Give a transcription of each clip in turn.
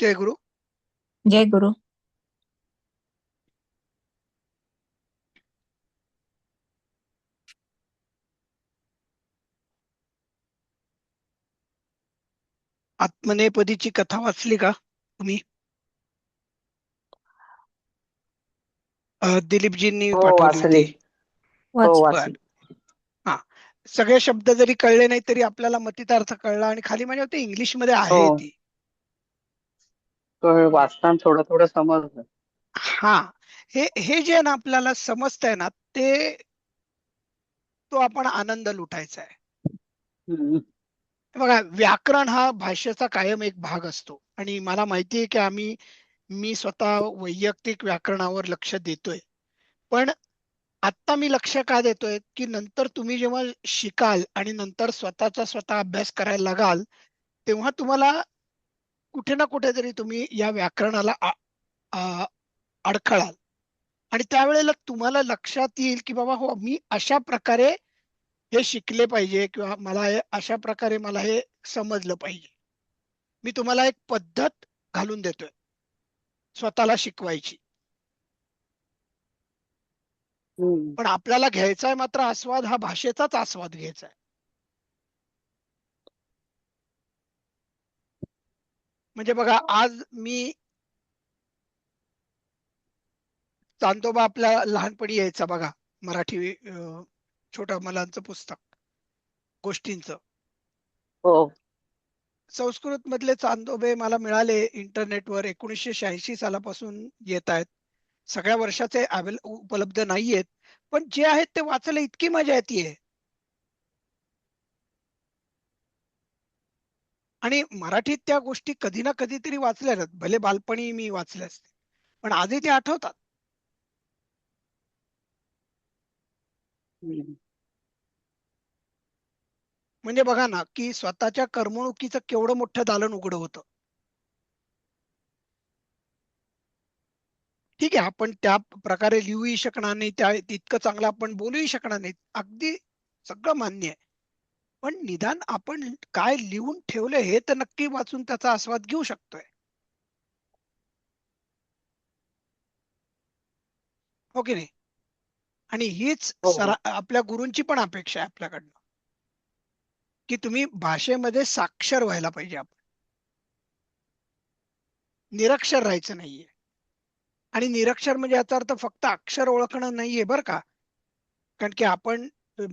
जय गुरु. जय गुरु. आत्मनेपदीची कथा वाचली का तुम्ही? दिलीपजींनी हो पाठवली वाचली. होती. हो वाच. बर. वाचली. हा. सगळे शब्द जरी कळले नाही तरी आपल्याला मतितार्थ कळला, आणि खाली म्हणजे ते इंग्लिश मध्ये हो, आहे ती. तो वाचताना थोडं थोडं समजलं. हा. हे हे जे आहे ना आपल्याला समजतंय ना, ते तो आपण आनंद लुटायचा आहे. हम्म. बघा, व्याकरण हा भाषेचा कायम एक भाग असतो, आणि मला माहिती आहे की मी स्वतः वैयक्तिक व्याकरणावर लक्ष देतोय. पण आत्ता मी लक्ष का देतोय की नंतर तुम्ही जेव्हा शिकाल आणि नंतर स्वतःचा स्वतः अभ्यास करायला लागाल, तेव्हा तुम्हाला कुठे ना कुठेतरी तुम्ही या व्याकरणाला अडखळाल. आणि त्यावेळेला तुम्हाला लक्षात येईल की बाबा हो, मी अशा प्रकारे हे शिकले पाहिजे, किंवा मला हे अशा प्रकारे मला हे समजलं पाहिजे. मी तुम्हाला एक पद्धत घालून देतोय स्वतःला शिकवायची. हम्म. पण आपल्याला घ्यायचा आहे मात्र आस्वाद, हा भाषेचाच आस्वाद घ्यायचा आहे. म्हणजे बघा, आज मी चांदोबा आपल्या लहानपणी यायचा बघा, मराठी छोट्या मुलांचं पुस्तक, गोष्टींचं. हो. संस्कृत मधले चांदोबे मला मिळाले इंटरनेटवर. 1986 सालापासून येत आहेत. सगळ्या वर्षाचे उपलब्ध नाहीयेत, पण जे आहेत ते वाचायला इतकी मजा येते. आणि मराठीत त्या गोष्टी कधी ना कधीतरी वाचल्या आहेत, भले बालपणी मी वाचल्या असते, पण आजही ते आठवतात. हम्म. म्हणजे बघा ना, की स्वतःच्या करमणुकीचं केवढं मोठं दालन उघडं होतं. ठीक आहे, आपण त्या प्रकारे लिहूही शकणार नाही, त्या तितकं चांगलं आपण बोलूही शकणार नाही, अगदी सगळं मान्य आहे. पण निदान आपण काय लिहून ठेवलं हे तर नक्की वाचून त्याचा आस्वाद घेऊ शकतोय. हो की नाही? आणि हीच हो. आपल्या गुरूंची पण अपेक्षा आहे आपल्याकडनं, की तुम्ही भाषेमध्ये साक्षर व्हायला पाहिजे. आपण निरक्षर राहायचं नाहीये. आणि निरक्षर म्हणजे याचा अर्थ फक्त अक्षर ओळखणं नाहीये बरं का. कारण की आपण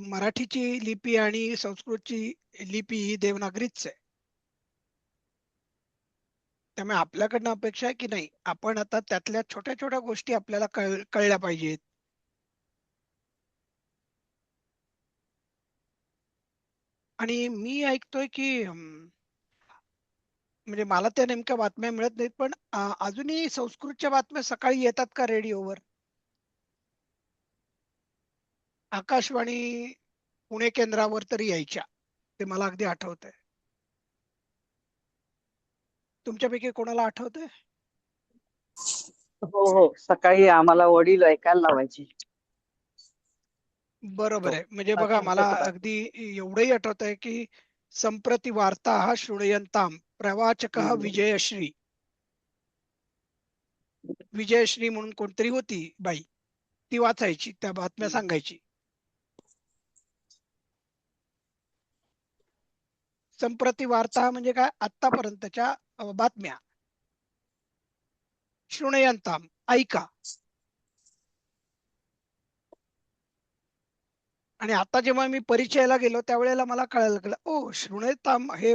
मराठीची लिपी आणि संस्कृतची लिपी ही देवनागरीच आहे. त्यामुळे आपल्याकडनं अपेक्षा आहे की नाही, आपण आता त्यातल्या छोट्या छोट्या गोष्टी आपल्याला कळल्या पाहिजेत. आणि मी ऐकतोय की म्हणजे मला त्या नेमक्या बातम्या मिळत नाहीत, पण अजूनही संस्कृतच्या बातम्या सकाळी येतात का रेडिओवर? आकाशवाणी पुणे केंद्रावर तरी यायच्या, ते मला अगदी आठवतंय. तुमच्यापैकी कोणाला आठवतंय? हो. हो, सकाळी आम्हाला वडील ऐकायला लावायचे. बरोबर हो. आहे. म्हणजे बघा, मला बातम्यांच्या बातम्या. अगदी एवढंही आठवत आहे की संप्रति वार्ता शृणयंताम प्रवाचक हम्म. विजयश्री. विजयश्री म्हणून कोणतरी होती बाई, ती वाचायची, त्या बातम्या हम्म. सांगायची. संप्रति वार्ता म्हणजे काय? आतापर्यंतच्या बातम्या. शृणयंताम, ऐका. आणि आता जेव्हा मी परिचयाला गेलो त्यावेळेला मला कळायला लागलं, ओ शृणयताम हे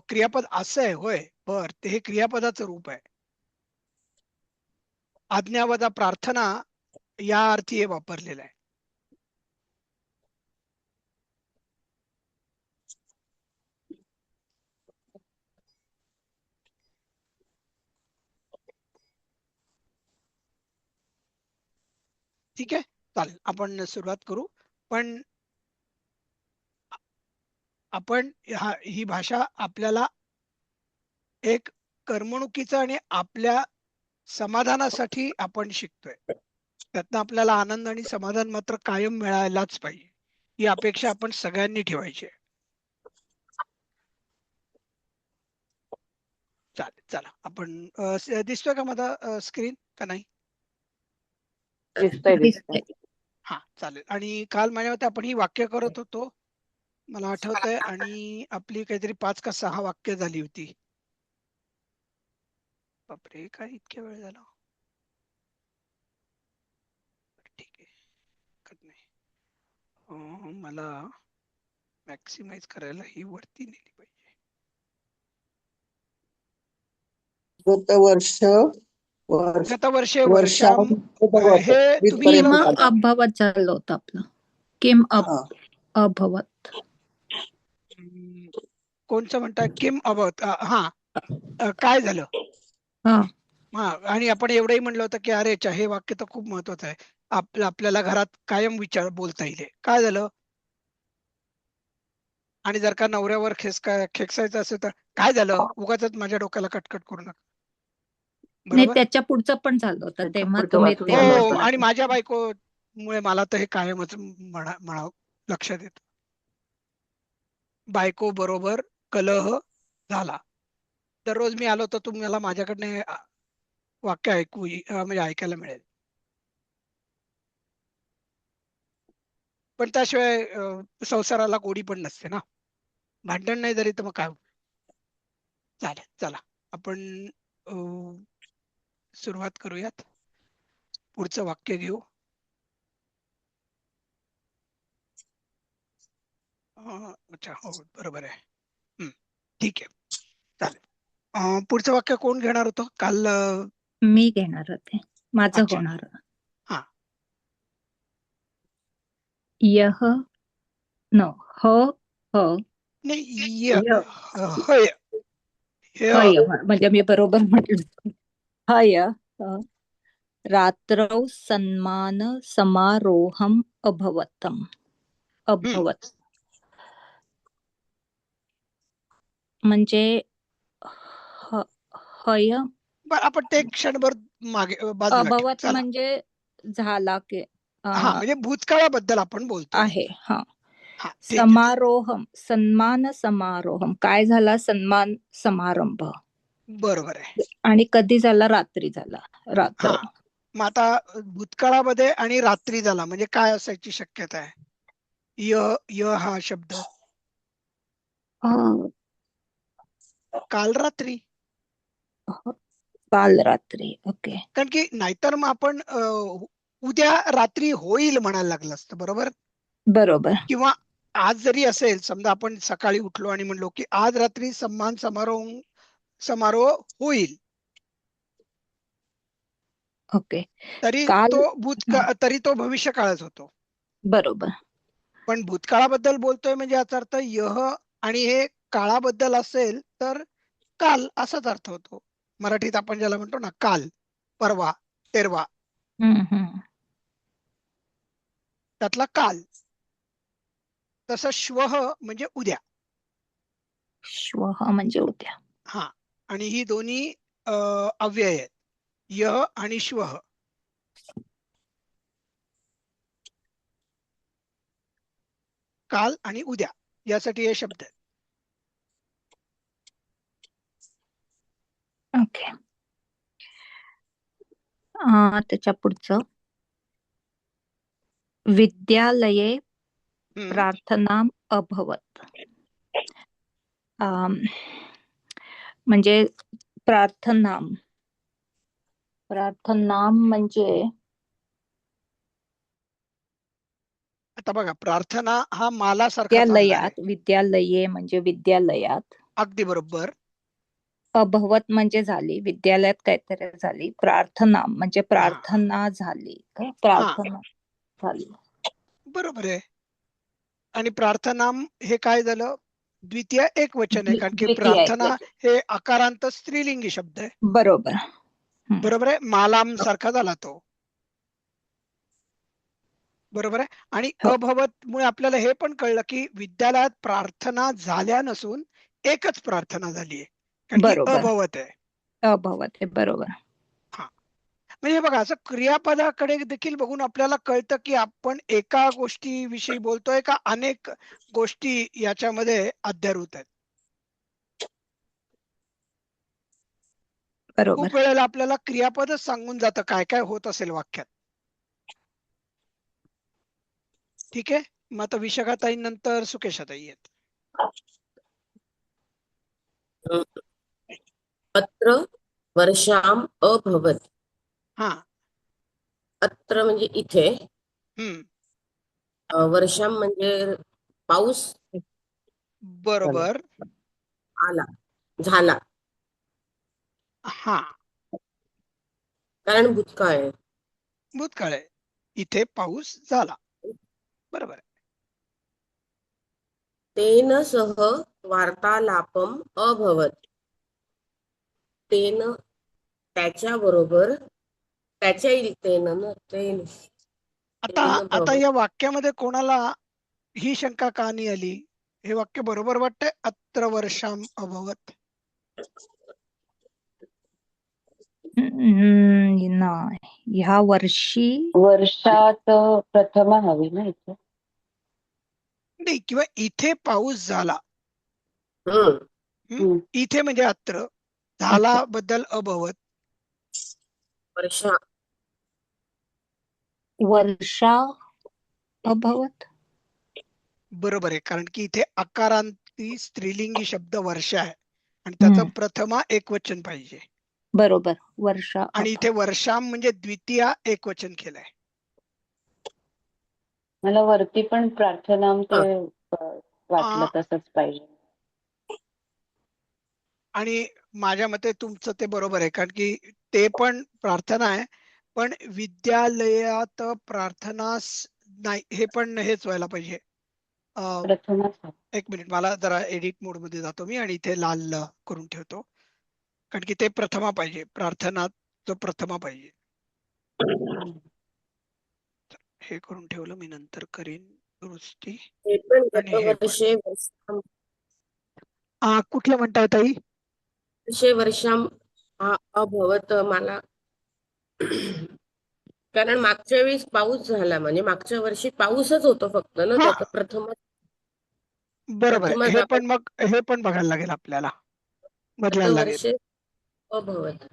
क्रियापद असं आहे होय. बर, ते हे क्रियापदाचं रूप आहे. आज्ञावजा प्रार्थना या अर्थी हे वापरलेलं आहे. ठीक आहे, चालेल, आपण सुरुवात करू. पण आपण ही भाषा आपल्याला एक करमणुकीचं आणि आपल्या समाधानासाठी आपण शिकतोय. त्यातनं आपल्याला आनंद आणि समाधान मात्र कायम मिळायलाच पाहिजे, ही अपेक्षा आपण सगळ्यांनी ठेवायची आहे. चालेल. चला आपण दिसतोय का माझा स्क्रीन का नाही? दिसतंय दिसतंय. दिसतंय. हा चालेल. आणि काल माझ्या मते आपण ही वाक्य करत होतो मला आठवतंय, आणि आपली काहीतरी 5 का 6 वाक्य झाली होती. बापरे, काय इतक्या वेळ झाला? ठीक आहे, हरकत नाही. मला मॅक्सिमाइज करायला ही वरती नेली पाहिजे. गतवर्ष वर्ष गतवर्षे वर्षां वर्षां हे तुम्ही किम इथपर्यंत आलं. अभवत झालं होतं आपलं. किम हा. अभवत. कोणचं म्हणताय? किम अबत. हा, काय झालं? हा. हा, आणि आपण एवढंही म्हणलं होतं की अरे हे वाक्य तर खूप महत्वाचं आहे. आपल्याला घरात कायम विचार बोलता येईल. काय झालं? आणि जर का नवऱ्यावर खेकसायचं असेल तर काय झालं? उगाचच माझ्या डोक्याला कटकट करू नका. नाही, बरोबर. त्याच्या पुढचं पण झालं होतं, त्याच्या तेव्हा पुढचं तुम्ही वाचून ते झालं हो, होतं. आणि माझ्या बायकोमुळे मला तर हे कायमच म्हणावं लक्षात येतं. बायको बरोबर कलह झाला. दररोज मी आलो तर तुम्हाला माझ्याकडनं वाक्य म्हणजे ऐकायला मिळेल. पण त्याशिवाय संसाराला गोडी पण नसते ना. भांडण नाही जरी तर मग काय? चालेल, चला आपण सुरुवात करूयात. पुढचं वाक्य घेऊ. अच्छा, हो बरोबर आहे. ठीक आहे, चालेल. पुढचं वाक्य कोण घेणार होतं काल? मी घेणार होते, माझं अच्छा. होणार. हा. यह न ह ह नाही, य. हय. हय म्हणजे मी बरोबर म्हटलं. हय रात्रौ सन्मान समारोहम अभवतम. अभवत म्हणजे हय. आपण ते क्षणभर मागे बाजूला ठेवू. अभवत चला. म्हणजे झाला की हा, म्हणजे भूतकाळाबद्दल आपण बोलतोय. आहे. हा. हा, ठीक आहे. समारोहम, सन्मान समारोहम, काय झाला? सन्मान समारंभ. बरोबर आहे. आणि कधी झाला? रात्री झाला. रात्र. हा, मग आता भूतकाळामध्ये आणि रात्री झाला म्हणजे काय असायची शक्यता आहे? य य हा शब्द काल रात्री. काल रात्री. ओके. कारण की नाहीतर मग आपण उद्या रात्री होईल म्हणायला लागलं असतं. बरोबर. बरोबर. किंवा आज जरी असेल, समजा आपण सकाळी उठलो आणि म्हणलो की आज रात्री सन्मान समारोह होईल, ओके. तरी काल. तरी तो भविष्य काळच होतो. बरोबर. पण भूतकाळाबद्दल बोलतोय म्हणजे याचा अर्थ यह, आणि हे काळाबद्दल असेल तर काल असाच अर्थ होतो. मराठीत आपण ज्याला म्हणतो ना काल, परवा, तेरवा, हम्म. त्यातला काल. तसं श्वह म्हणजे उद्या. श्वः म्हणजे उद्या. हा, आणि ही दोन्ही अव्यय आहेत, यह आणि श्वह. काल आणि उद्या यासाठी हे शब्द आहेत. ओके. त्याच्या पुढचं विद्यालये हम्म. प्रार्थना अभवत. म्हणजे प्रार्थना म्हणजे आता बघा, प्रार्थना हा मालासारखा चालणार आहे. विद्यालये म्हणजे विद्यालयात. अगदी बरोबर. अभवत म्हणजे झाली, विद्यालयात काहीतरी झाली. प्रार्थना म्हणजे प्रार्थना झाली. प्रार्थना झाली. बरोबर आहे. आणि प्रार्थना हे काय झालं? द्वितीय एक वचन आहे, कारण की द्वितीय प्रार्थना एकवचन. हे आकारांत स्त्रीलिंगी शब्द आहे. बरोबर. बरोबर आहे. मालाम सारखा झाला तो. बरोबर आहे. आणि हो. अभवत मुळे आपल्याला हे पण कळलं की विद्यालयात प्रार्थना झाल्या नसून एकच प्रार्थना झाली आहे, कारण की बरोबर. अभवत आहे. अभवत आहे. बरोबर. हा, म्हणजे बघा, असं क्रियापदाकडे देखील बघून आपल्याला कळतं की आपण एका गोष्टीविषयी बोलतोय का अनेक गोष्टी याच्यामध्ये अध्यारूत आहेत. बरोबर. खूप वेळेला आपल्याला क्रियापदच सांगून जातं काय काय होत असेल वाक्यात. ठीक आहे, मग आता विशाखाताई नंतर सुकेशाताई आहेत. अत्र वर्षाम अभवत. हा. अत्र म्हणजे इथे, हम्म. वर्षाम म्हणजे पाऊस बरोबर. आला, झाला, हा. कारण भूतकाळ आहे. भूतकाळ आहे, इथे पाऊस झाला. बरोबर आहे. तेन सह वार्तालापम अभवत. तेन त्याच्या बरोबर, त्याच्या तेन न तेन आता तेन आता भवत. या वाक्यामध्ये कोणाला ही शंका का नाही आली? हे वाक्य बरोबर वाटतंय, अत्र वर्षाम अभवत. नाही, ह्या वर्षी वर्षात प्रथमा हवी ना इथे. नाही, किंवा इथे पाऊस झाला. हम्म. हम्म. इथे म्हणजे अत्र, झाला बद्दल अभवत. वर्षा वर्षा अभवत. बरोबर आहे, कारण की इथे आकारांती स्त्रीलिंगी शब्द वर्षा आहे आणि त्याचं प्रथमा एकवचन पाहिजे. बरोबर, वर्षा आणि इथे वर्षाम म्हणजे द्वितीया एकवचन केलंय. मला वरती पण प्रार्थना ते वाटलं आ, तसंच पाहिजे. आणि माझ्या मते तुमचं ते बरोबर आहे, कारण की ते पण प्रार्थना आहे, पण विद्यालयात प्रार्थना नाही, हे पण हेच व्हायला पाहिजे. प्रथमच हवं. एक मिनिट, मला जरा एडिट मोड मध्ये जातो मी आणि इथे लाल करून ठेवतो, कारण की ते प्रथमा पाहिजे, प्रार्थना जो प्रथमा पाहिजे. हे करून ठेवलं मी, नंतर करीन दुरुस्ती. हे पण आणि हे पण गतवर्षे वर्षाम, कुठलं म्हणताय ताई? वर्षे वर्षाम अभवत. मला कारण मागच्या वेळेस पाऊस झाला, म्हणजे मागच्या वर्षी पाऊसच होतो फक्त ना, हा, त्याचा प्रथम बरोबर प्रथम आहे, हे झाला. पण मग हे पण बघायला लागेल आपल्याला, बदलायला लागेल. गतवर्षे अभवत.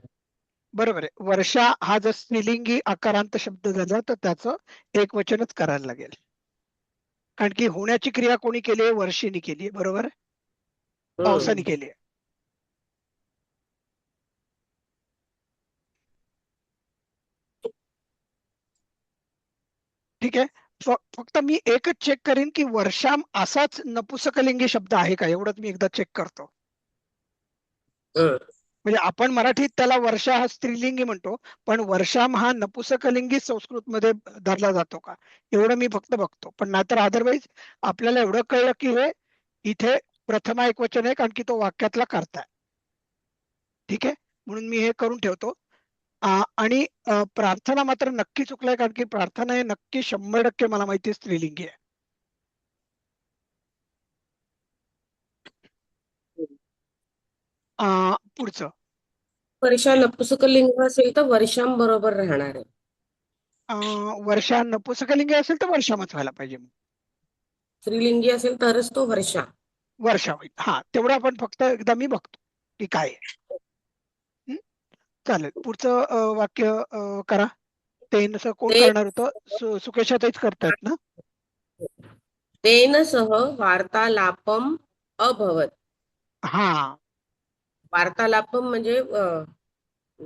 बरोबर आहे, वर्षा हा जर स्त्रीलिंगी आकारांत शब्द झाला तर त्याचं एकवचनच करायला लागेल, कारण की होण्याची क्रिया कोणी केली आहे? वर्षीने केली आहे, बरोबर आहे? पावसाने केली आहे. ठीक आहे, फक्त मी एकच चेक करीन की वर्षाम असाच नपुसकलिंगी शब्द आहे का, एवढंच मी एकदा चेक करतो. म्हणजे आपण मराठीत त्याला वर्षा हा स्त्रीलिंगी म्हणतो, पण वर्षाम हा नपुसकलिंगी संस्कृत मध्ये धरला जातो का, एवढं मी फक्त बघतो. पण नाहीतर अदरवाईज आपल्याला एवढं कळलं की हे इथे प्रथमा एकवचन आहे, कारण की तो वाक्यातला कर्ता आहे. ठीक आहे, म्हणून मी हे करून ठेवतो. आणि प्रार्थना मात्र नक्की चुकलाय, कारण की प्रार्थना हे नक्की 100% मला माहिती आहे स्त्रीलिंगी आहे. पुढचं, वर्षा नपुसकलिंग असेल तर वर्षाम बरोबर राहणार आहे. वर्षा नपुसकलिंगी असेल तर वर्षामच व्हायला पाहिजे, मग स्त्रीलिंगी असेल तरच तो वर्षा. वर्षा होईल. हा, तेवढं आपण फक्त एकदा मी बघतो की काय आहे. चालेल, पुढचं वाक्य करा. ते नसं कोण ते करणार होतं? सुकेशाताईच करतायत ना? तेन सह वार्तालापम अभवत. हा, वार्तालापम म्हणजे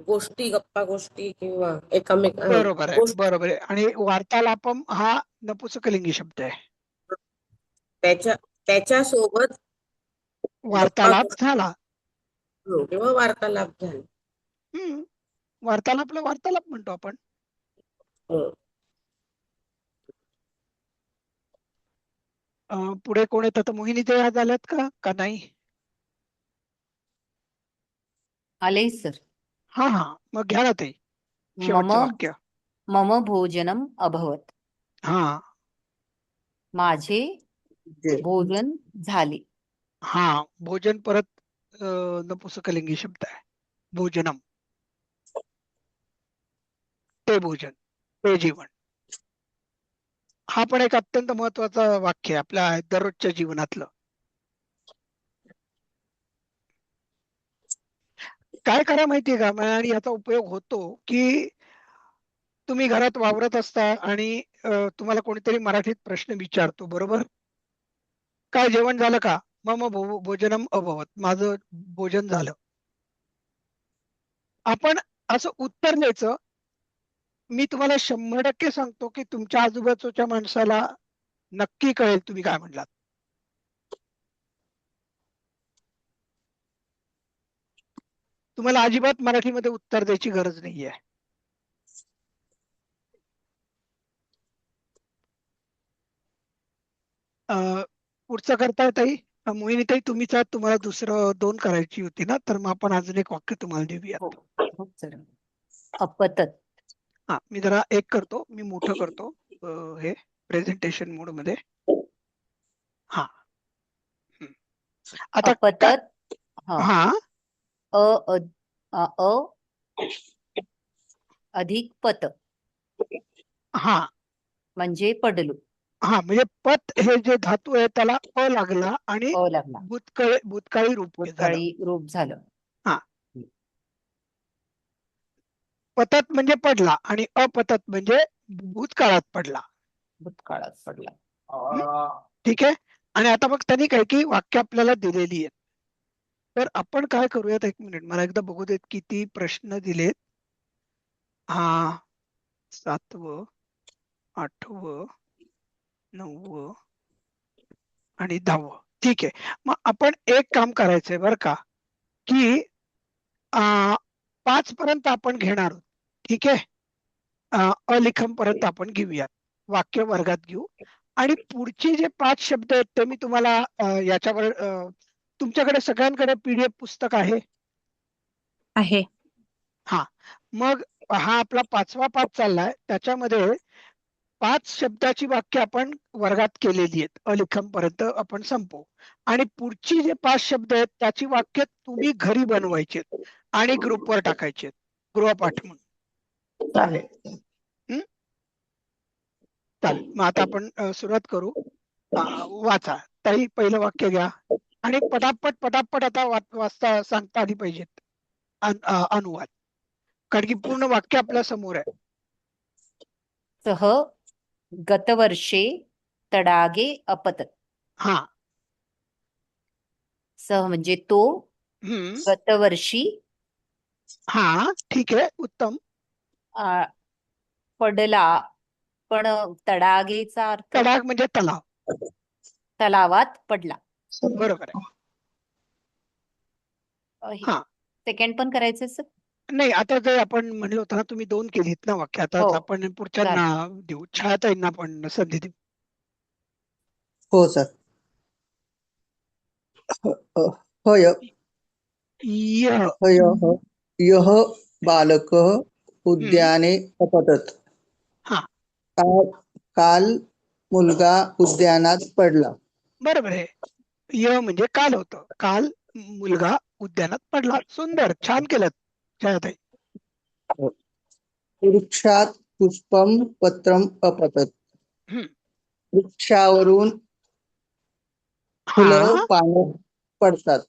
गोष्टी, गप्पा गोष्टी किंवा एकमेक बरोबर आहे, गोष्ट. बरोबर आहे. आणि वार्तालापम हा नपुसकलिंगी शब्द आहे. त्याच्या त्याच्या सोबत गप्पा वार्तालाप गोष्टी झाला. किंवा वार्तालाप झाला. हम्म, वार्तालापला वार्तालाप म्हणतो आपण. पुढे कोण येतं? तर मोहिनी ते झाल्यात का नाही? आले सर. हा हा, मग घ्या ना ते मम शेवटचं वाक्य. मम भोजनम अभवत. हा माझे भोजन झाले. हा, भोजन परत नपुसकलिंगी शब्द आहे, भोजनम. ते भोजन, ते जीवन. हा पण एक अत्यंत महत्वाचं वाक्य आहे आपल्या दररोजच्या जीवनातलं. काय करा माहितीये का आणि याचा उपयोग होतो की तुम्ही घरात वावरत असता आणि तुम्हाला कोणीतरी मराठीत प्रश्न विचारतो, बरोबर? काय जेवण झालं का? मम भोजनम अभवत, माझं भोजन झालं. आपण असं उत्तर द्यायचं. मी तुम्हाला 100% सांगतो की तुमच्या आजूबाजूच्या माणसाला नक्की कळेल तुम्ही काय म्हणलात. तुम्हाला अजिबात मराठीमध्ये उत्तर द्यायची गरज नाहीये. पुढचं करताय ताई? मोहिनीताई तुम्हीच आहात, तुम्हाला दुसरं 2 करायची होती ना, तर मग आपण अजून एक वाक्य तुम्हाला हो देऊयात. हो सर. अपतत. हा, मी जरा एक करतो, मी मोठं करतो हे प्रेझेंटेशन मोड मध्ये. हा. हम्म. आता अपतत. हा. हा अ अ अ अधिक पत हा म्हणजे पडलो. हा म्हणजे पत हे जे धातू आहे त्याला अ लागला आणि अ लागला. भूतकाळी रूप झालं. भूतकाळी रूप झालं. हा. पतत म्हणजे पडला आणि अपतत म्हणजे भूतकाळात पडला. भूतकाळात पडला. ठीक आहे. आणि आता मग त्यांनी काही काही वाक्य आपल्याला दिलेली आहेत. तर आपण काय करूयात, 1 मिनिट मला एकदा बघू देत किती प्रश्न दिलेत. हा, 7वं, 8वं, 9वं आणि 10वं. ठीक आहे. मग आपण एक काम करायचंय बरं का, की 5 पर्यंत आपण घेणार आहोत. ठीक आहे. अलिखम पर्यंत आपण घेऊयात, वाक्य वर्गात घेऊ. आणि पुढचे जे 5 शब्द आहेत ते मी तुम्हाला याच्यावर तुमच्याकडे सगळ्यांकडे PDF पुस्तक आहे? आहे. हा, मग हा आपला 5वा पाठ चाललाय, त्याच्यामध्ये 5 शब्दाची वाक्य आपण वर्गात केलेली आहेत. अलिखम पर्यंत आपण संपवू आणि पुढची जे 5 शब्द आहेत त्याची वाक्य तुम्ही घरी बनवायची आणि ग्रुपवर टाकायची, गृहपाठ म्हणून. चालेल. चालेल. मग आता आपण सुरुवात करू. वाचा ताई, पहिलं वाक्य घ्या आणि पटापट आता वाचता सांगता आली पाहिजेत अनुवाद, कारण की पूर्ण वाक्य आपल्या समोर आहे. सह गतवर्षे तडागे अपतत. हा. सह म्हणजे तो. हम्म. गतवर्षी हा, ठीक आहे, उत्तम. आ, पडला. पण तडागेचा अर्थ तडाग म्हणजे तलाव. तलावात पडला. बरोबर आहे. हा, सेकंड पण करायचं सर? नाही, आता जे आपण म्हणलो होतं ना, तुम्ही 2 केलीत ना वाक्य, आता हो. आपण पुढच्यांना देऊ, छायाताईंना पण संधी देऊ. हो सर. हय यः. हयः यः बालकः उद्याने अपतत. हा, काल मुलगा उद्यानात पडला. बरोबर आहे. य म्हणजे काल होतं, काल मुलगा उद्यानात पडला. सुंदर, छान केलं छायाताई. वृक्षात पुष्पम पत्रम अपतत. हम्म. वृक्षावरून हा, फुलं पानं पडतात.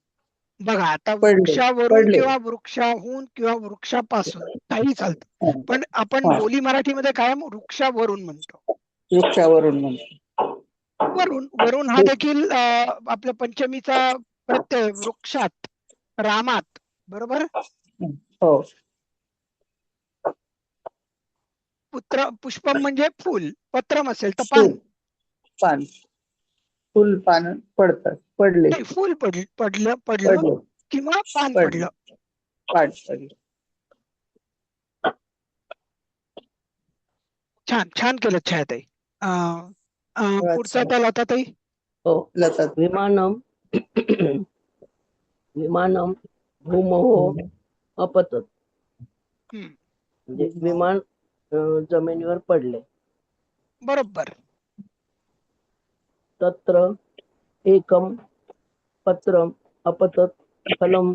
बघा आता पडले वृक्षावरून पडले. किंवा वृक्षाहून किंवा वृक्षापासून काही चालतं, हा, पण आपण हा. बोली मराठीमध्ये कायम वृक्षावरून म्हणतो. वृक्षावरून म्हणतो. वरून वरून हा देखील आपल्या पंचमीचा प्रत्यय, वृक्षात, रामात, बरोबर. हो. पुष्पम म्हणजे फुल, पत्रम असेल तर फुल पान. पान. फुल पान पडतात. पडले. नाही, फुल पडलं पडले. किंवा पान पडले. पडलं. पान पडले. छान छान केलं छायाताई. पुढचा त्या लताताई. हो, लता. विमानं विमानं भूमोः अपतत. हम्म. म्हणजे विमान जमिनीवर पडले. बरोबर. तत्र एकं पत्रम अपतत फलं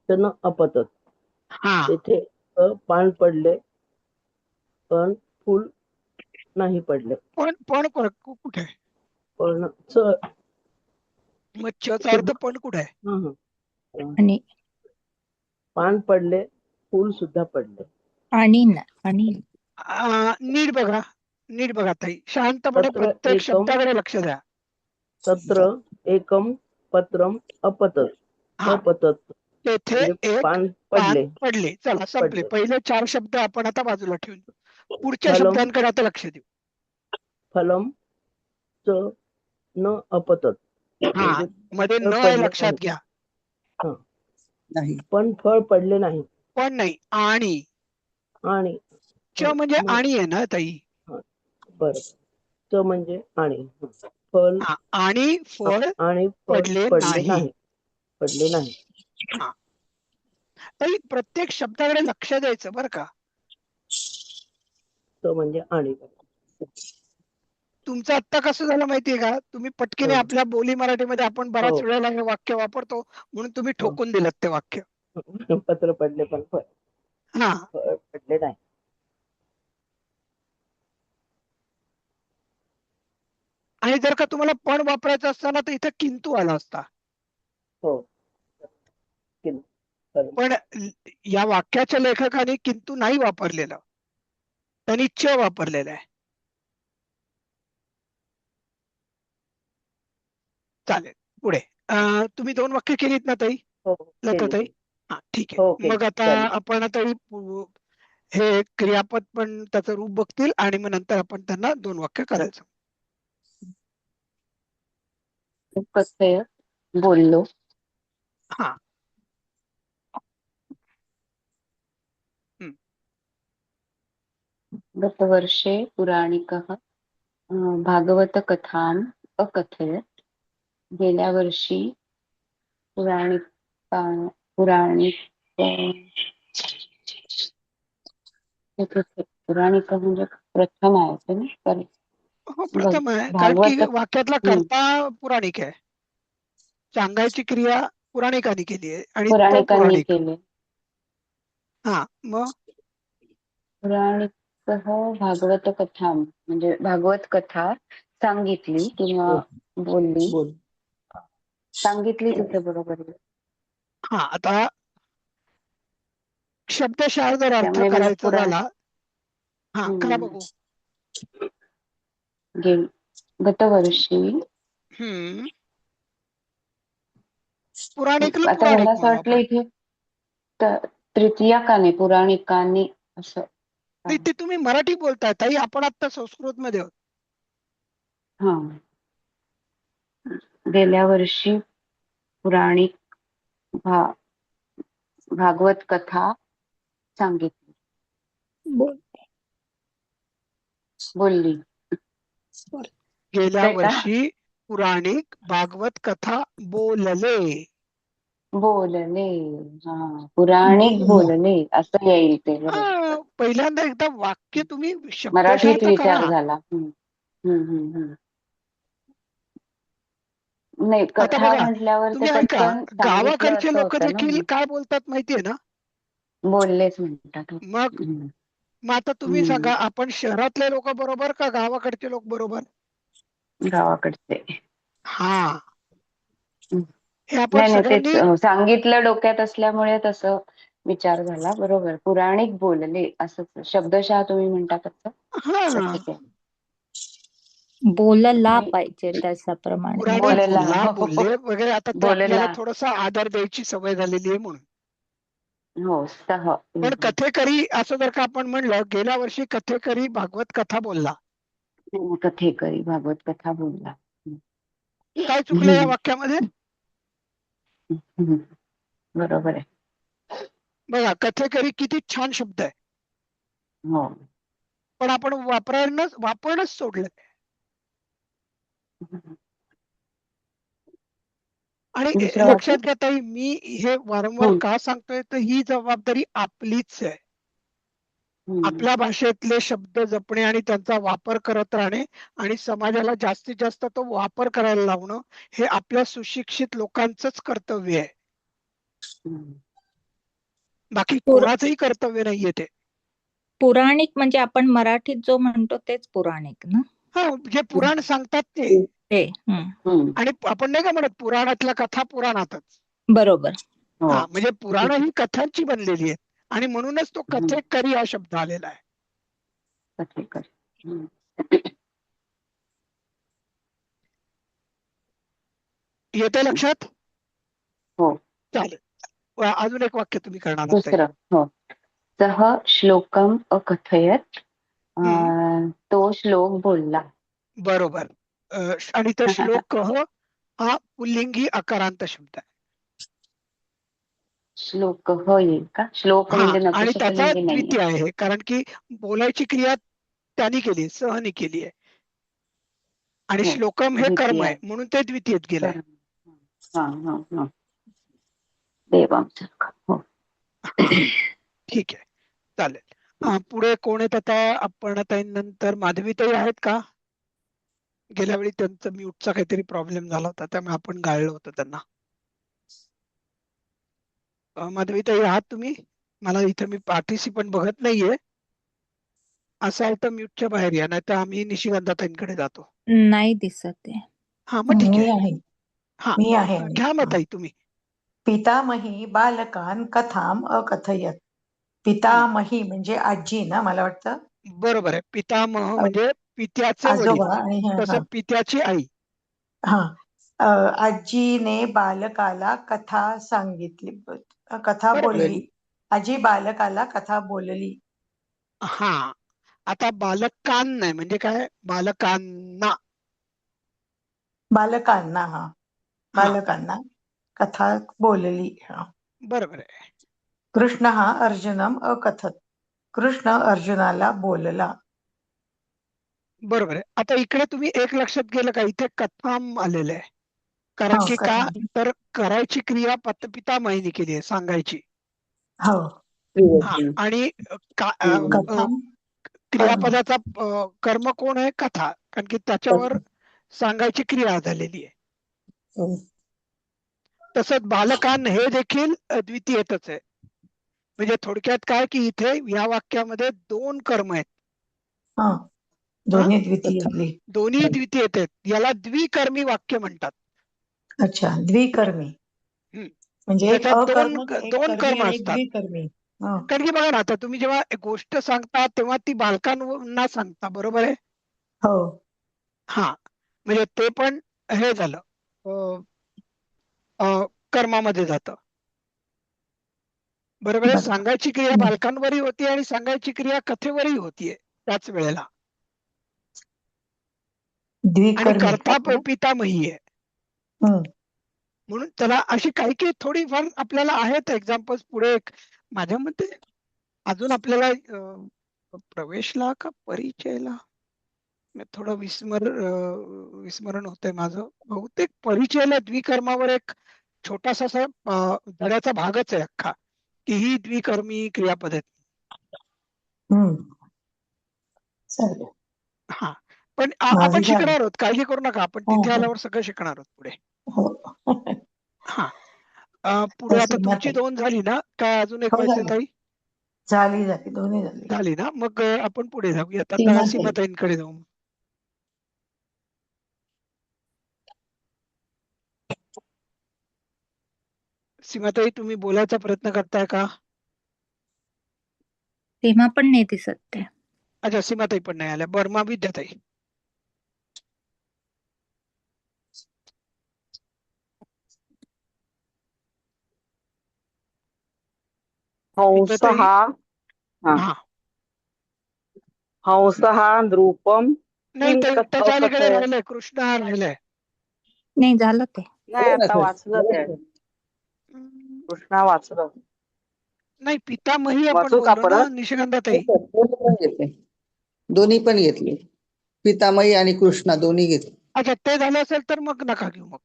च न अपतत. हा, तेथे पान पडले पण फूल नाही पडले. पण कुठे आहे? पण च मग, 'च' चा अर्थ पण कुठे आहे? हं, हं. आणि पान पडले, फूल सुद्धा पडले. आणि आणि नीट बघा ताई, शांतपणे तत्र प्रत्येक एकम शब्दाकडे लक्ष द्या. तत्र एकम पत्रम अपतत. हा, अपतत तेथे म्हणजे एक पान पान पडले. पडले. चला, संपले. पडले. पहिले 4 शब्द आपण आता बाजूला ठेवून पुढच्या फलम शब्दांकडे आता लक्ष देऊ. फलम च न अपतत हा, म्हणजे मध्ये फळ न आहे पडले लक्षात नाही. घ्या. नाही. पण फळ पडले नाही. पण नाही. आणि आणि च म्हणजे मग आणि आहे ना ताई. बरं, च म्हणजे आणि फल हा, आणि फळ आणि फळ पडले पडले नाही. नाही. पडले नाही. हा, ताई प्रत्येक शब्दाकडे लक्ष द्यायचं बरं का. च म्हणजे आणि. तुमचं आत्ता कसं झालं माहितीये का, तुम्ही पटकीने हो. आपल्या बोली मराठीमध्ये आपण बऱ्याच हो. वेळेला हे वाक्य वापरतो म्हणून तुम्ही हो. ठोकून दिलं ते वाक्य. पत्र पडले पण फळ हा, पडले नाही. आणि जर का तुम्हाला पण वापरायचं असताना तर इथे किंतु आला असता. हो. पण या वाक्याच्या लेखकाने किंतु नाही वापरलेलं, त्यांनी च वापरलेलं आहे. चालेल, पुढे. तुम्ही 2 वाक्य केलीत ना ताई, हो. लताताई? हा, ठीक हो, आहे. केली. मग आता चालेल. आपण आता हे क्रियापद पण त्याचं रूप बघतील आणि मग नंतर आपण त्यांना 2 वाक्य करायचं. कथय बोललो. हा. गतवर्षे पुराणिकः भागवतकथाम् अकथयत्. गेल्या वर्षी पुराणिक पुराणिक म्हणजे प्रथम आहे ना, तर हो, प्रथम आहे, कारण की भागवत वाक्यातला कर्ता पुराणिक आहे. सांगायची क्रिया पुराणिकांनी केली आहे आणि तो पुराणिकांनी पुराणिक. केले. हा, मग पुराणिकः भागवत कथा म्हणजे भागवत कथा सांगितली किंवा बोलली. बोल. सांगितली तिथे बरोबर आहे. हा, आता शब्दशः जर अर्थ त्यामुळे म्हणजे करायचा झाला, हा करा बघू. गतवर्षी पुराणिकला आता पुराणिक मला असं म्हणू वाटलं आपण. इथे तृतीयाकाने पुराणिकांनी असं. नाही, ते तुम्ही मराठी बोलताय ताई, आपण आता संस्कृत मध्ये आहोत. हा, गेल्या वर्षी पुराणिक भागवत कथा सांगितली, बोलली. गेल्या ते का? वर्षी पुराणिक भागवत कथा बोलले. बोलले. हा, पुराणिक बोलले असं येईल ते बरोबर. पहिल्यांदा एकदा वाक्य तुम्ही शब्दशः मराठीत तर करा. विचार झाला. नाही, आता कथा बघा, म्हटल्यावर ते तुम्ही ऐका, पटकन सांगितलं गावाकडचे असं लोक होतं देखील ना. काय बोलतात माहितीये ना, बोललेच म्हणतात. मग आता तुम्ही सांगा, आपण शहरातले लोक बरोबर का गावाकडचे लोक बरोबर? गावाकडचे. हा, हे आपण नाही नाही, तेच सगळ्यांनी. सांगितलं डोक्यात असल्यामुळे तसं विचार झाला. बरोबर, पुराणिक बोलले असं शब्दशः तुम्ही म्हणता तसं. हा, ठीक आहे. बोलला पाहिजे त्याच्याप्रमाणे. पुराणिक बोलला. बोलला, बोलले वगैरे. आता ते आपल्याला बोलला. थोडासा आदर द्यायची सवय झालेली आहे म्हणून. हो, सह. पण कथेकरी असं जर का आपण म्हणलं, गेल्या वर्षी कथेकरी भागवत कथा बोलला, कथेकरी भागवत कथा बोलला. काय चुकलं या वाक्यामध्ये? बरोबर आहे. बघा, कथेकरी किती छान शब्द आहे, हो. पण आपण वापरणच सोडलं. आणि दुसरं वाक्य. लक्षात घ्या ताई, मी हे वारंवार का सांगतोय, तर ही जबाबदारी आपलीच आहे. आपल्या भाषेतले शब्द जपणे आणि त्यांचा वापर करत राहणे आणि समाजाला जास्तीत जास्त तो वापर करायला लावणं, हे आपल्या सुशिक्षित लोकांचंच कर्तव्य आहे. बाकी कोणाचंही कर्तव्य नाहीये ते. पुराणिक म्हणजे आपण मराठीत जो म्हणतो तेच पुराणिक ना. हा, जे पुराण सांगतात ते. ते आणि आपण नाही का म्हणत, पुराणातल्या कथा पुराणातच. बरोबर. हो. हा म्हणजे पुराण ही कथांची बनलेली आहेत आणि म्हणूनच तो हम्म. कथेकरी हा शब्द आलेला आहे. कथेकर. हम्म. येते लक्षात? हो. चालेल. अजून एक वाक्य तुम्ही करणार आहात ताई. दुसरं. हो. सह श्लोकम अकथयत. तो श्लोक बोलला. बरोबर. आणि तो श्लोक हा पुल्लिंगी अकारांत शब्द आहे. श्लोक हो येईल का? श्लोक हा म्हणजे आणि त्याचा नपुंसकलिंगी नाहीये. द्वितीय आहे कारण की बोलायची क्रिया त्यांनी केली, सहनी केली आहे आणि हो. श्लोकम हे कर्म द्वितीय आहे म्हणून ते द्वितीयत गेलंय. कर्म. हा हा हा. देवांसारखं. हो. ठीक आहे, चालेल. पुढे कोण आहेत आता? आपण आता नंतर माधवीताई आहेत का? गेल्या वेळी त्यांचा म्यूटचा काहीतरी प्रॉब्लेम झाला होता त्यामुळे आपण गाळलं होतं त्यांना. माधवीताई आहात तुम्ही? मला इथे मी पार्टिसिपंट बघत नाहीये. असाल तर म्यूटच्या बाहेर या, नाही तर आम्ही निशिगंधाताईंकडे जातो. नाही दिसत आहे. हा मग ठीक मी आहे. आहे हा मी आहे घ्या मग ताई तुम्ही. पितामही बालकान कथाम अकथयत. पितामही म्हणजे आजी ना, मला वाटतं. बरोबर आहे. पितामह अ, म्हणजे पित्याचे वडील, आजोबा आणि तसं पित्याची आई. हा आजीने बालकाला कथा सांगितली, कथा बरोबर आहे. बोलली. आजी बालकाला कथा बोलली. हा आता बालकान नाही म्हणजे काय? बालकांना. बालकांना. हा हा बालकांना कथा बोलली. हा. बरोबर आहे. कृष्ण हा अर्जुनम अकथत. कृष्ण अर्जुनाला बोलला. बरोबर आहे. आता इकडे तुम्ही एक लक्षात गेलं का? इथे कथाम आलेलं आहे. कारण हो की का? कथा. तर करायची क्रिया पितामहीने केली आहे, सांगायची. हो. हा आणि कथाम कर्म. क्रियापदाचा कर्म कोण आहे? कथा. कारण की त्याच्यावर सांगायची क्रिया झालेली आहे. हो. तसंच बालकान हे देखील द्वितीयतच आहे. म्हणजे थोडक्यात काय की इथे या वाक्यामध्ये दोन कर्म आहेत. हा हा दोन्ही द्वितीय. दोन्ही द्वितीयत आहेत. याला द्विकर्मी वाक्य म्हणतात. अच्छा, द्विकर्मी. हम्म. म्हणजे एक ज्याच्यात दोन अकर्मक, एक दोन कर्मी कर्म आणि एक असतात. द्विकर्मी. हा. कारण की बघा ना, आता तुम्ही जेव्हा एक गोष्ट सांगता तेव्हा ती बालकांना सांगता, बरोबर आहे? हो. हा म्हणजे ते पण हे झालं कर्मामध्ये जातं. बरोबर आहे. बरोबर. सांगायची क्रिया हम्म. बालकांवरही होती आणि सांगायची क्रिया कथेवरही होतीये त्याच वेळेला. आणि द्विकर्मी का कर्ता पुढे? पितामही आहे. हम्म. म्हणून त्याला अशी काही काही थोडीफार आपल्याला आहेत एक्झाम्पल्स पुढे. माझ्या मते अजून आपल्याला प्रवेशला का परिचयला थोडं विस्मरण होतंय माझं. बहुतेक परिचयला द्विकर्मावर एक छोटासा असा धड्याचा भागच आहे अख्खा, की ही द्विकर्मी क्रियापद आहेत. हम्म. चालेल. हा पण माझं आपण झालं. शिकणार आहोत, काळजी करू नका. आपण हो तिथे हो आल्यावर सगळं शिकणार आहोत पुढे. हो. हा पुढे तर आता तुमची सीमाताई. 2 झाली ना? काय अजून एक हो व्हायचं झाली ताई? झाली दोन्ही झाली. झाली ना? मग आपण पुढे जाऊयात आता सीमाताई. सीमाताईंकडे जाऊ. सीमाताई तुम्ही बोलायचा प्रयत्न करताय का? तेव्हा पण नाही दिसत ते. अच्छा, सीमाताई पण नाही आल्या. बरं मग विद्याताई. हंसः विद्याताई. हा हा हंसः नृपं नाही किं ताई, त्याच्या अलीकडे अकथयत्. राहिलंय. कृष्ण हा राहिलंय. नाही झालं ते. नाही आता वाचलं ते. कृष्णा वाचलं. नाही पितामही आपण वाचू का बोललो ना परत? निशिगंधाताई. दोन्ही पण घेतले. पितामही आणि कृष्णा दोन्ही घेतले. अच्छा ते झालं असेल तर मग नका घेऊ मग.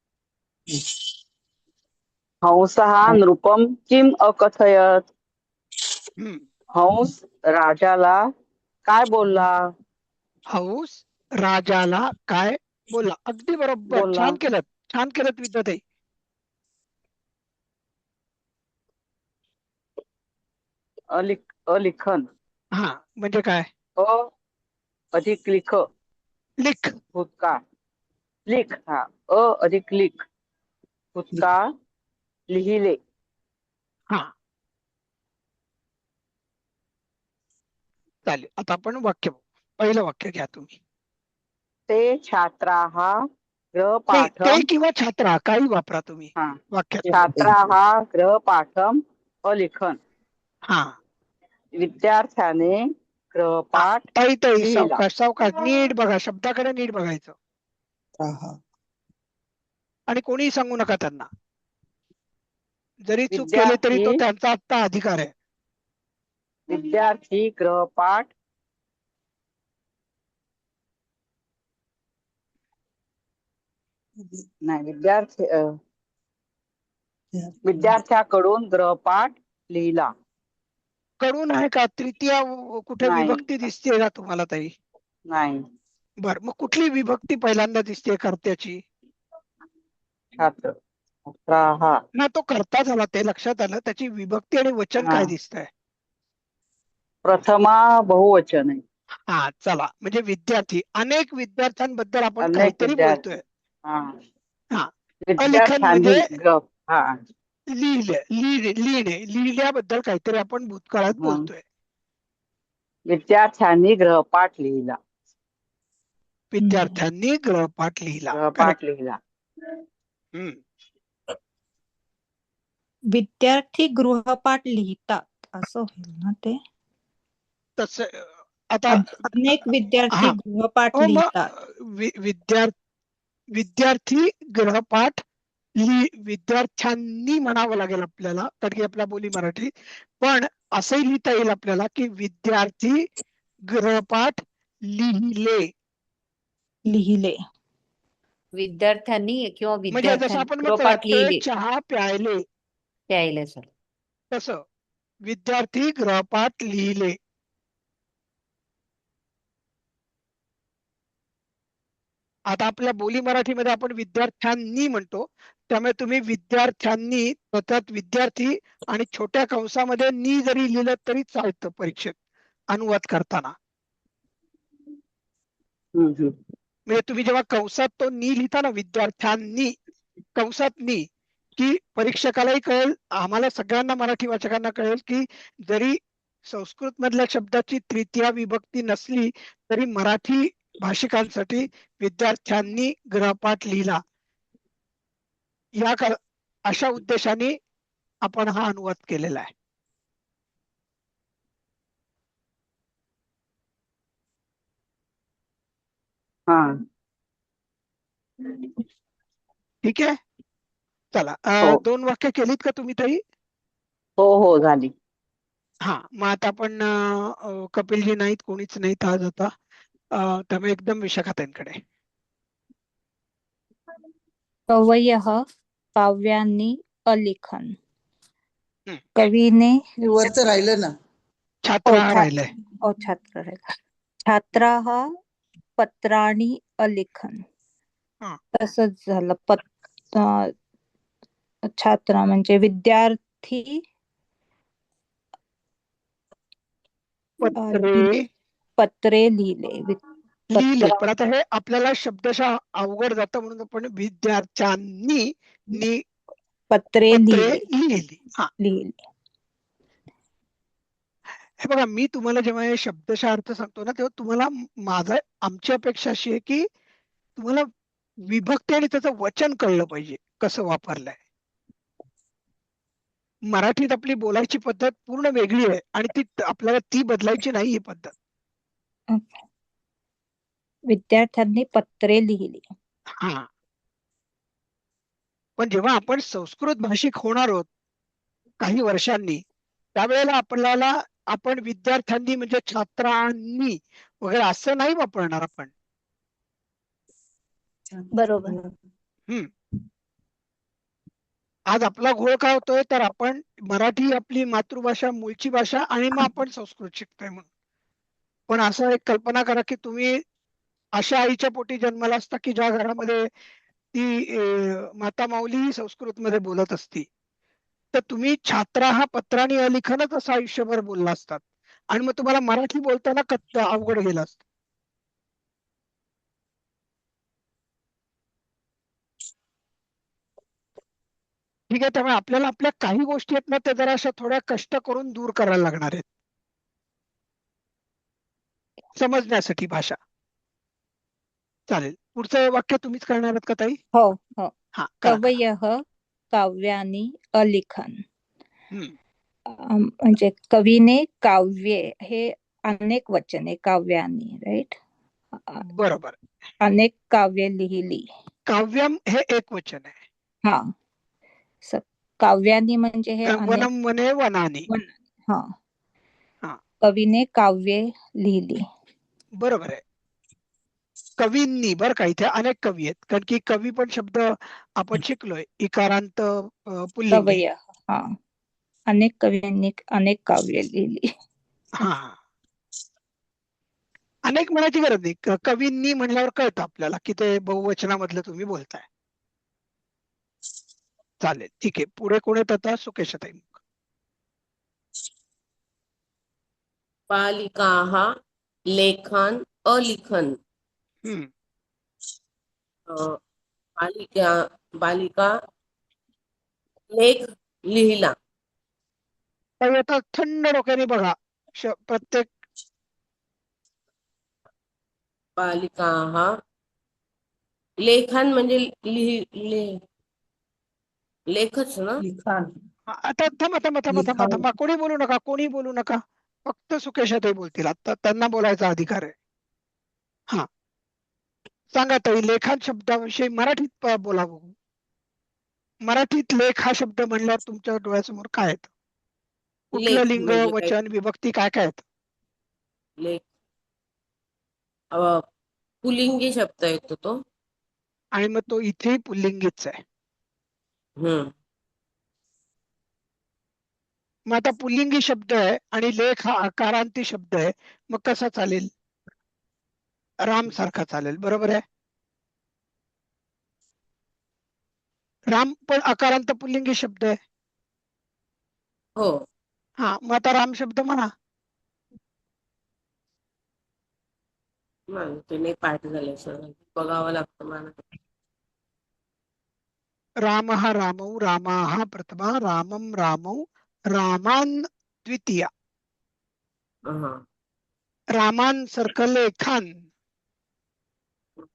हंसः नृपं किं अकथयत्. हम्म. हंस राजाला काय बोलला? हौस राजाला काय बोलला? अगदी बरोबर. बोलला. छान केलं विद्याताई. अलिखन. हा म्हणजे काय? अ अधिक लिख. लिख. भूतकाळ. लिख. हा अधिक लिख. भूतकाळ लिहिले. हा चालेल. आता आपण वाक्य बघू. पहिलं वाक्य घ्या तुम्ही. ते छात्राः नाही, ते गृहपाठं किंवा छात्रा काही वापरा तुम्ही हा वाक्यात. छात्राः गृहपाठम् अलिखन्. हा विद्यार्थ्याने गृहपाठ ताई ताई लिहिला. सावकाश सावकाश नीट बघा, शब्दाकडे नीट बघायचं. हा. आणि कोणीही सांगू नका त्यांना. जरी चूक केली तरी तो त्यांचा आत्ता अधिकार आहे. विद्यार्थी गृहपाठ नाही विद्यार्थ्याकडून गृहपाठ लिहिला. कडून आहे का? तृतीय कुठे नाही. विभक्ती दिसते का तुम्हाला ताई? नाही. बर, मग कुठली विभक्ती पहिल्यांदा दिसते कर्त्याची? छात्र छात्राः. ना तो कर्ता झाला, ते लक्षात आलं. त्याची विभक्ती आणि वचन काय दिसतंय? प्रथमा बहुवचन आहे. हा चला, म्हणजे विद्यार्थी, अनेक विद्यार्थ्यांबद्दल आपण अनेक काहीतरी विद्यार्थी. बोलतोय. हा हा विद्यार्थ्यांनी म्हणजे हा लिहिणे, लिहिल्याबद्दल काहीतरी आपण भूतकाळात बोलतोय. विद्यार्थ्यांनी गृहपाठ लिहिला. विद्यार्थ्यांनी गृहपाठ लिहिला. गृहपाठ लिहिला. विद्यार्थी गृहपाठ लिहितात असं होईल ना ते. तस आता अनेक विद्यार्थी हा. गृहपाठ हो, मग लिहितात. विद्यार्थी गृहपाठ विद्यार्थ्यांनी म्हणावं लागेल आपल्याला, कारण की आपल्या बोली मराठी. पण असंही लिहिता येईल आपल्याला की विद्यार्थी गृहपाठ लिहिले. विद्यार्थ्यांनी किंवा म्हणजे जसं आपण म्हणतो गृहपाठ लिहिले चहा प्यायले, प्यायले सर. तसं विद्यार्थी गृहपाठ लिहिले. आता आपल्या बोली मराठीमध्ये आपण विद्यार्थ्यांनी म्हणतो, त्यामुळे तुम्ही विद्यार्थ्यांनी सतत विद्यार्थी आणि छोट्या कंसामध्ये नी जरी लिहिलं तरी चालतं परीक्षेत अनुवाद करताना. म्हणजे तुम्ही जेव्हा कंसात तो नी लिहिता ना, विद्यार्थ्यांनी कंसात नी, की परीक्षकालाही कळेल, आम्हाला सगळ्यांना मराठी वाचकांना कळेल की जरी संस्कृत मधल्या शब्दाची तृतीय विभक्ती नसली तरी मराठी भाषिकांसाठी विद्यार्थ्यांनी गृहपाठ लिहिला, अशा उद्देशाने आपण हा अनुवाद केलेला आहे. ठीक आहे. चला, 2 वाक्य केलीत का तुम्ही ताई? हो झाली. हा, मग आता आपण कपिलजी नाहीत, कोणीच नाहीत आज आता, त्यामुळे एकदम विशाखाताईंकडे. कवयः काव्यानि अलिखन्. कवीने वरचं राहिलं ना. छात्र राहिलंय. छात्र राहिला. छात्राः पत्राणि अलिखन्. तसंच झालं. छात्र म्हणजे विद्यार्थी पत्रे लिहिले. पण आता हे आपल्याला शब्दशः अवघड जातं, म्हणून आपण विद्यार्थ्यांनी पत्रे लिहिली. लिहिली. हे बघा, मी तुम्हाला जेव्हा हे शब्दशः अर्थ सांगतो ना, तेव्हा तुम्हाला आमची अपेक्षा अशी आहे की तुम्हाला विभक्ती आणि त्याचं वचन कळलं पाहिजे कसं वापरलंय. मराठीत आपली बोलायची पद्धत पूर्ण वेगळी आहे आणि आपल्याला ती बदलायची नाही ही पद्धत. विद्यार्थ्यांनी पत्रे लिहिली. हा, पण जेव्हा आपण संस्कृत भाषिक होणार आहोत काही वर्षांनी, त्यावेळेला आपण विद्यार्थ्यांनी म्हणजे छात्रांनी वगैरे असं नाही वापरणार आपण. बरोबर. आज आपला घोळ काय होतोय, तर आपण मराठी आपली मातृभाषा, मूळची भाषा, आणि मग आपण संस्कृत शिकतोय म्हणून. पण असं एक कल्पना करा की तुम्ही अशा आईच्या पोटी जन्माला असता की ज्या घरामध्ये ती माता माऊली संस्कृत मध्ये बोलत असती, तर तुम्ही छात्रा हा पत्राणी अलिखनच असं आयुष्यभर बोलला असतात आणि मग तुम्हाला मराठी बोलताना अवघड गेलं असतं. ठीक आहे. त्यामुळे आपल्याला आपल्या काही गोष्टी आहेत ना, त्या जरा अशा थोड्या कष्ट करून दूर करायला लागणार आहेत समजण्यासाठी भाषा. चालेल. पुढचं वाक्य तुम्हीच करणार आहात का ताई? हो हो. हा, करा. कवयः काव्यानि अलिखन्. हम्म. म्हणजे कवीने काव्ये हे अनेक वचन आहे, काव्यानी, राईट? बरोबर. अनेक काव्ये लिहिली. काव्यम हे एक वचन आहे. हा. काव्यानी म्हणजे हे अनेक वनम वने वनानी. हा. हा. कवीने काव्ये लिहिली. बरोबर आहे. कवींनी, बरं का, इथे अनेक कवी आहेत, कारण की कवी पण शब्द आपण शिकलोय, इकारांत पुल्लिंग आहे. कवयः. हा. अनेक कवींनी अनेक काव्ये लिहिली. हा. अनेक म्हणायची गरज नाही. कवींनी म्हणल्यावर कळतं आपल्याला की ते बहुवचनामधलं तुम्ही बोलताय. चालेल, ठीक आहे. पुढे कोण येत आता? सुकेशाताई. बालिकाः लेखान् अलिखन्. हम्म. बालिका लेख लिहिला. तर आता थंड डोक्याने बघा. प्रत्येक बालिकाः लेखन म्हणजे लेखच ना. लिखाण. आता थांबा थांबा थांबा थांबा लिखाण. थांबा. कोणी बोलू नका, कोणी बोलू नका. फक्त सुकेशाताई बोलतील. आता त्यांना बोलायचा अधिकार आहे. हा, सांगा ताई, लेखन शब्दाविषयी मराठीत बोला बघू. मराठीत लेख हा शब्द म्हणल्यावर तुमच्या डोळ्यासमोर काय येतं? कुठलं लेख लिंग, म्हणजे काय? वचन, विभक्ती काय काय येतं? लेख पुल्लिंगी शब्द येतो तो. आणि मग तो इथे पुल्लिंगीच आहे. हम्म. मग आता पुल्लिंगी शब्द आहे आणि लेख हा आकारांती शब्द आहे, मग कसा चालेल? राम सारखा चालेल, बरोबर आहे. राम पण आकारांत पुल्लिंगी शब्द आहे. हो. हा, मग आता राम शब्द म्हणा. नाही, ते नाही पाठ झाले सर, बघावं लागतं मला. राम हा रामौ, रामा हा प्रथमा, रामम रामौ, रामान द्वितीया. हा. रामान सारखं लेखान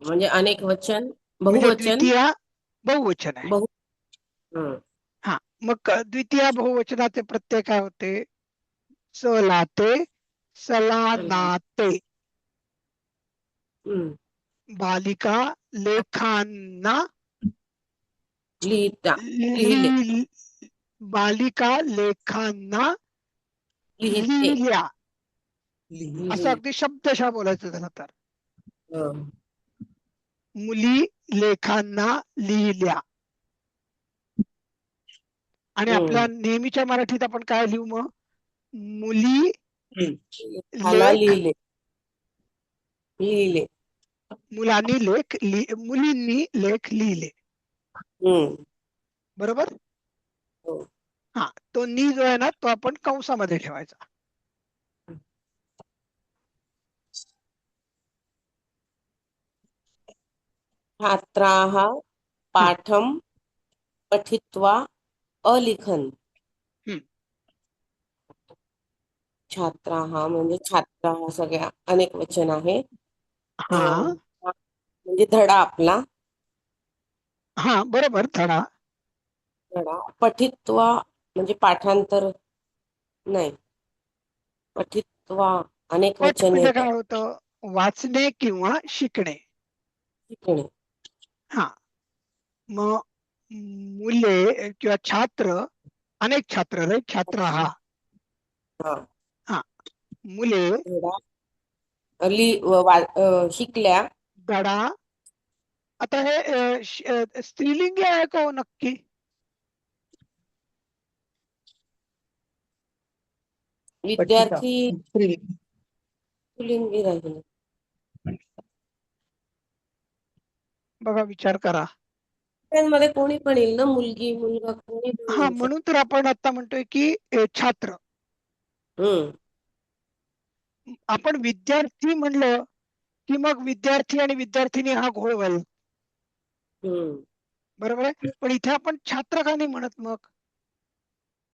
म्हणजे अनेक वचन, म्हणजे बहुवचन, द्वितीया बहुवचन आहे. बहु हम्म. हा, मग द्वितीया बहुवचनाचे प्रत्यय काय होते? सलाते, सलानाते. हम्म. बालिका लेखांना लिहिता, लिहिले, बालिका लेखांना लिहिते. लिहिल्या. लिहिण. असं अगदी शब्दशः बोलायचं झालं तर. हं. मुली लेखांना लिहिल्या. आणि आपल्या नेहमीच्या मराठीत आपण काय लिहू मग? मुली हाला लेख, लिहिले, लिहिले. मुलांनी लेख मुलींनी लेख लिहिले. हम्म. बरोबर. हो. हा, तो नी जो आहे ना, तो आपण कंसामध्ये ठेवायचा. छात्राः पाठं पठित्वा अलिखन्. हम्म. छात्राः म्हणजे छात्रा सगळ्या अनेक वचन आहे. हा म्हणजे धडा आपला. हा, बरोबर. धडा. धडा पठित्वा म्हणजे पाठांतर नाही, पठित्वा अनेक पठ वचन म्हणजे येतं. काय होतं? वाचणे किंवा शिकणे. शिकणे. हा, मग मुले किंवा छात्र, अनेक छात्र रे, छात्र हा. हा. हा, मुले धडा शिकल्या. धडा. आता हे स्त्रीलिंगी आहे का हो नक्की? पठिता. विद्यार्थी स्त्रीलिंग. पुल्लिंगी राहिले. बघा, विचार करा. मध्ये कोणी पण येईल ना, मुलगी मुलगा कोणी पण हा, येऊ शकतं. म्हणून तर आपण आता म्हणतोय की छात्र. हम्म. आपण विद्यार्थी म्हणलं की मग विद्यार्थी आणि विद्यार्थिनी हा घोळ व्हायला. हम्म. बरोबर आहे. पण इथे आपण छात्र का नाही म्हणत मग?